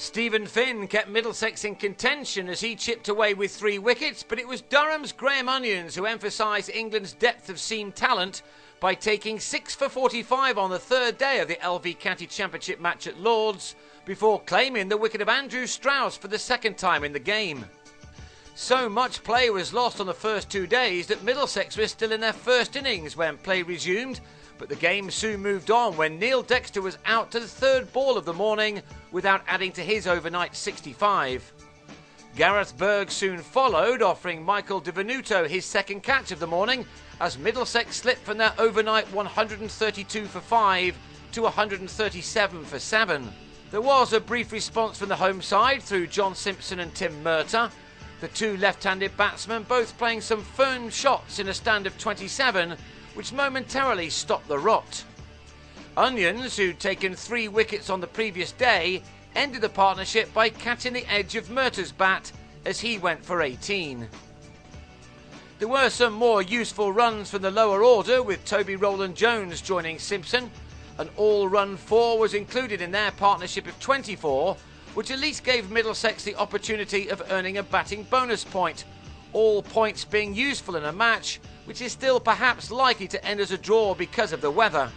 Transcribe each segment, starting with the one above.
Stephen Finn kept Middlesex in contention as he chipped away with 3 wickets, but it was Durham's Graham Onions who emphasised England's depth of seam talent by taking 6 for 45 on the 3rd day of the LV County Championship match at Lord's, before claiming the wicket of Andrew Strauss for the 2nd time in the game. So much play was lost on the first 2 days that Middlesex were still in their first innings when play resumed, but the game soon moved on when Neil Dexter was out to the 3rd ball of the morning without adding to his overnight 65. Gareth Berg soon followed, offering Michael Venuto his 2nd catch of the morning as Middlesex slipped from their overnight 132 for 5 to 137 for 7. There was a brief response from the home side through John Simpson and Tim Murtagh, the 2 left-handed batsmen both playing some firm shots in a stand of 27, which momentarily stopped the rot. Onions, who'd taken 3 wickets on the previous day, ended the partnership by catching the edge of Murtagh's bat as he went for 18. There were some more useful runs from the lower order, with Toby Roland-Jones joining Simpson. An all-run 4 was included in their partnership of 24, which at least gave Middlesex the opportunity of earning a batting bonus point, all points being useful in a match which is still perhaps likely to end as a draw because of the weather.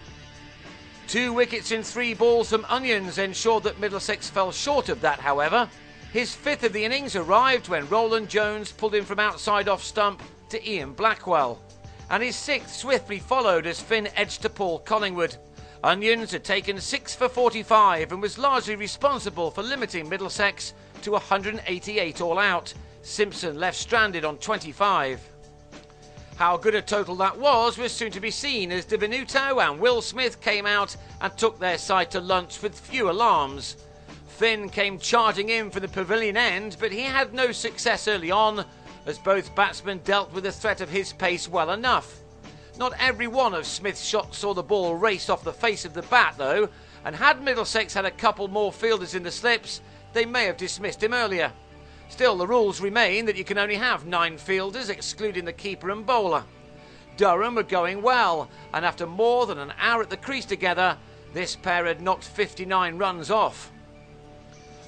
2 wickets in 3 balls from Onions ensured that Middlesex fell short of that, however. His 5th of the innings arrived when Roland-Jones pulled him from outside off stump to Ian Blackwell, and his 6th swiftly followed as Finn edged to Paul Collingwood. Onions had taken 6 for 45 and was largely responsible for limiting Middlesex to 188 all out. Simpson left stranded on 25. How good a total that was soon to be seen as Venuto and Will Smith came out and took their side to lunch with few alarms. Finn came charging in from the pavilion end, but he had no success early on as both batsmen dealt with the threat of his pace well enough. Not every one of Smith's shots saw the ball race off the face of the bat though, and had Middlesex had a couple more fielders in the slips, they may have dismissed him earlier. Still, the rules remain that you can only have 9 fielders, excluding the keeper and bowler. Durham were going well, and after more than an hour at the crease together, this pair had knocked 59 runs off.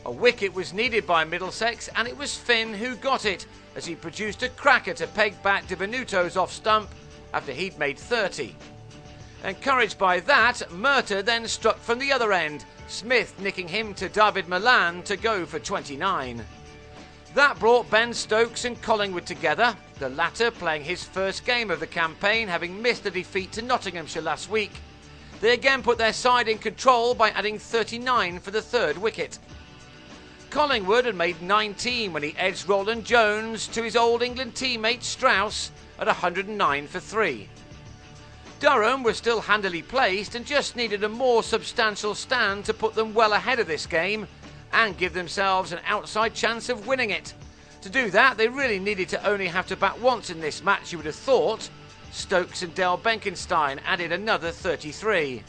A wicket was needed by Middlesex, and it was Finn who got it, as he produced a cracker to peg back Venuto's off stump after he'd made 30. Encouraged by that, Murtagh then struck from the other end, Smith nicking him to David Malan to go for 29. That brought Ben Stokes and Collingwood together, the latter playing his first game of the campaign, having missed a defeat to Nottinghamshire last week. They again put their side in control by adding 39 for the 3rd wicket. Collingwood had made 19 when he edged Roland-Jones to his Old England teammate Strauss at 109 for 3. Durham were still handily placed and just needed a more substantial stand to put them well ahead of this game and give themselves an outside chance of winning it. To do that, they really needed to only have to bat once in this match, you would have thought. Stokes and Dale Benkenstein added another 33.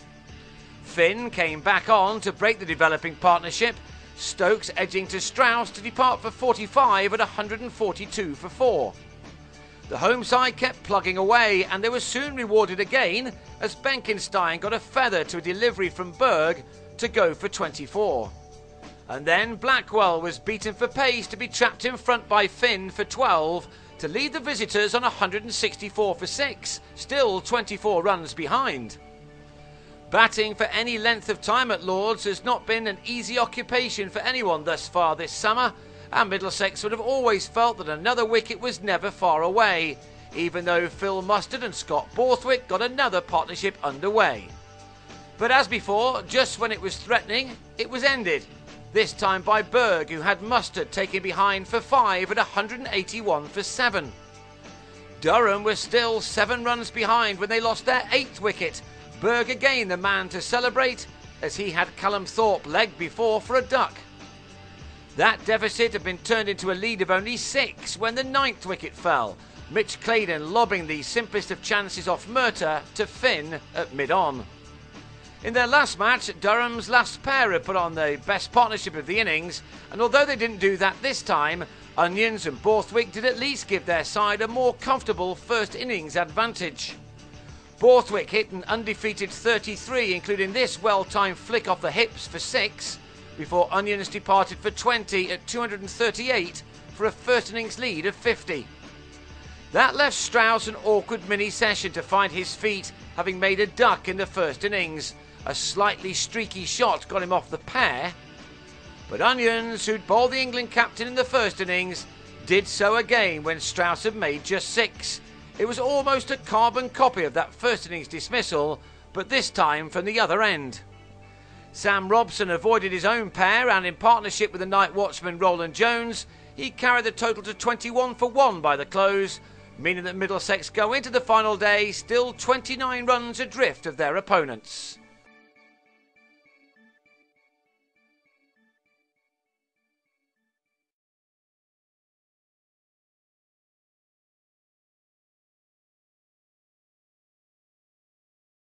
Finn came back on to break the developing partnership, Stokes edging to Strauss to depart for 45 at 142 for 4. The home side kept plugging away, and they were soon rewarded again as Benkenstein got a feather to a delivery from Berg to go for 24. And then Blackwell was beaten for pace to be trapped in front by Finn for 12 to lead the visitors on 164 for 6, still 24 runs behind. Batting for any length of time at Lord's has not been an easy occupation for anyone thus far this summer, and Middlesex would have always felt that another wicket was never far away, even though Phil Mustard and Scott Borthwick got another partnership underway. But as before, just when it was threatening, it was ended. This time by Berg, who had Mustard taken behind for 5 at 181 for 7. Durham were still 7 runs behind when they lost their 8th wicket. Berg again the man to celebrate, as he had Callum Thorp legged before for a duck. That deficit had been turned into a lead of only 6 when the 9th wicket fell, Mitch Claydon lobbing the simplest of chances off Murtagh to Finn at mid-on. In their last match, Durham's last pair had put on the best partnership of the innings, and although they didn't do that this time, Onions and Borthwick did at least give their side a more comfortable first innings advantage. Borthwick hit an undefeated 33, including this well-timed flick off the hips for 6. before Onions departed for 20 at 238 for a first innings lead of 50. That left Strauss an awkward mini-session to find his feet, having made a duck in the first innings. A slightly streaky shot got him off the pair, but Onions, who'd bowled the England captain in the first innings, did so again when Strauss had made just 6. It was almost a carbon copy of that first innings dismissal, but this time from the other end. Sam Robson avoided his own pair, and in partnership with the night watchman Roland-Jones, he carried the total to 21 for 1 by the close, meaning that Middlesex go into the final day still 29 runs adrift of their opponents.